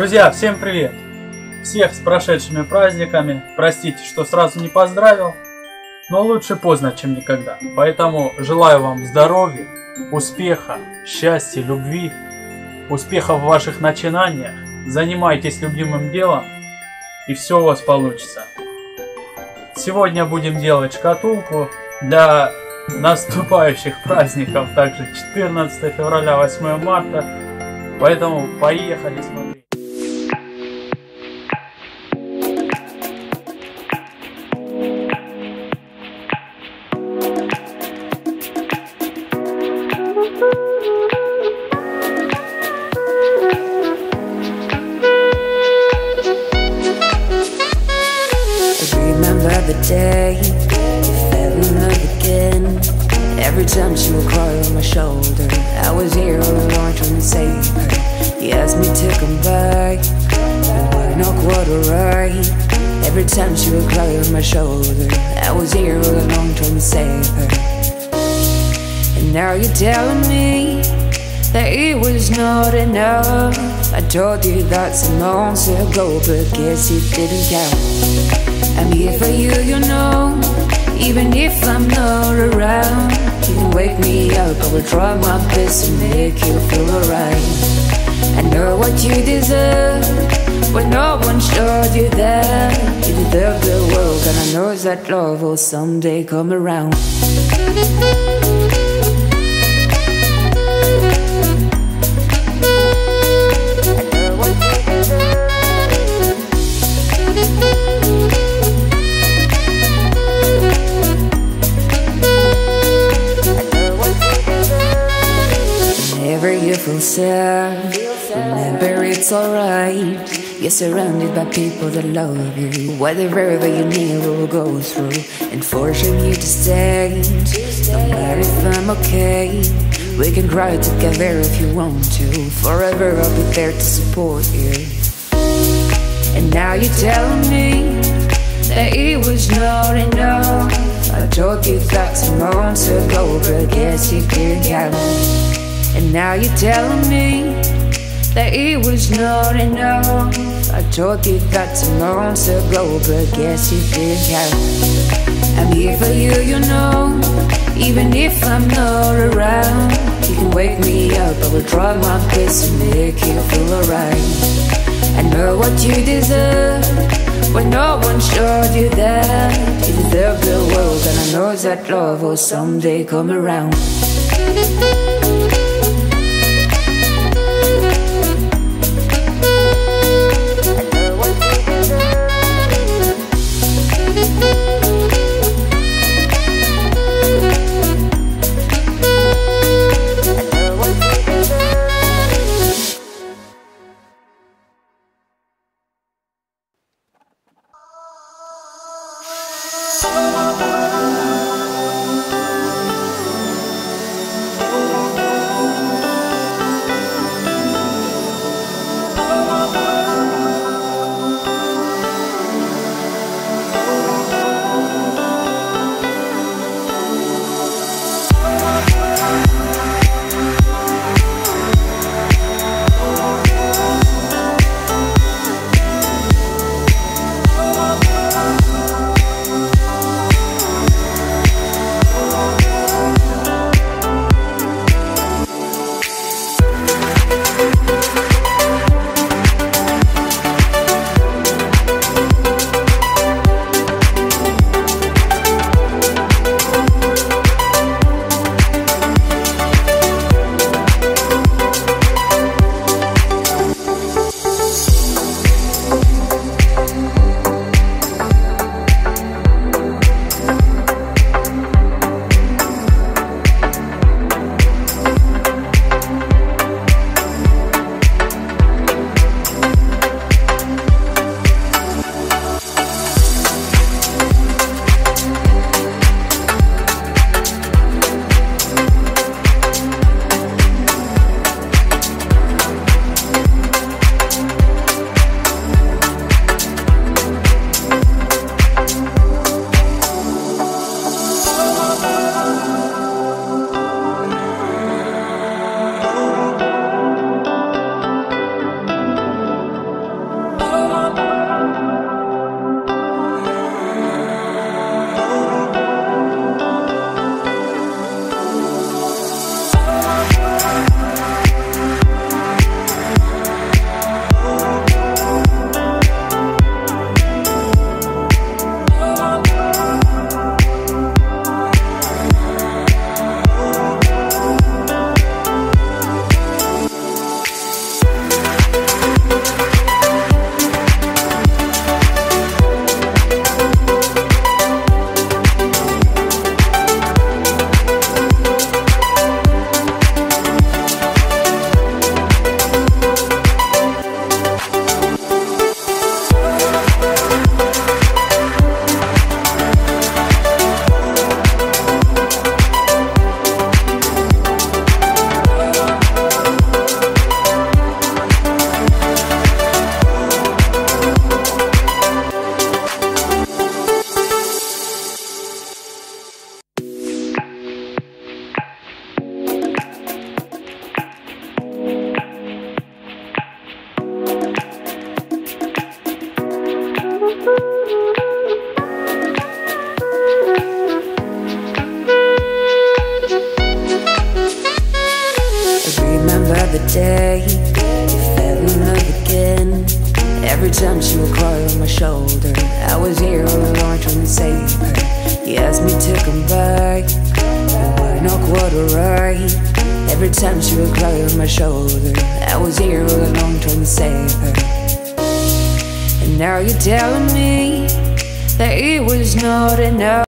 Друзья, всем привет! Всех с прошедшими праздниками. Простите, что сразу не поздравил, но лучше поздно, чем никогда. Поэтому желаю вам здоровья, успеха, счастья, любви, успехов в ваших начинаниях. Занимайтесь любимым делом, и все у вас получится. Сегодня будем делать шкатулку для наступающих праздников, также 14 февраля, 8 марта. Поэтому поехали смотреть. The day you fell in love again. Every time she would cry on my shoulder, I was here all alone trying to save her. You asked me to come back, and we're not quite alright. Every time she would cry on my shoulder, I was here all alone trying to save her. And now you're telling me that it was not enough. I told you that some months ago, but guess it didn't count. I'm here for you, you know, even if I'm not around. You can wake me up, I will try my best to make you feel alright. I know what you deserve, but no one showed you that. You deserve the world, and I know that love will someday come around. Whenever you feel sad, remember it's alright. You're surrounded by people that love you. Whatever that you need will go through, and forcing you to stay. No matter if I'm okay, we can cry together if you want to. Forever I'll be there to support you. And now you're telling me that it was not enough. I told you that some months ago, but guess you didn't count. And now you're telling me that it was not enough. I told you that some months ago, but guess you didn't count. I'm here for you, you know, even if I'm not around. You can wake me up, I will try my best to make you feel alright. I know what you deserve, but no one showed you that. You deserve the world, and I know that love will someday come around. Every time she would cry on my shoulder, I was here all along trying to save her. You asked me to come back, but we're not quite alright. Every time she would cry on my shoulder, I was here all along trying to save her. And now you're telling me that it was not enough.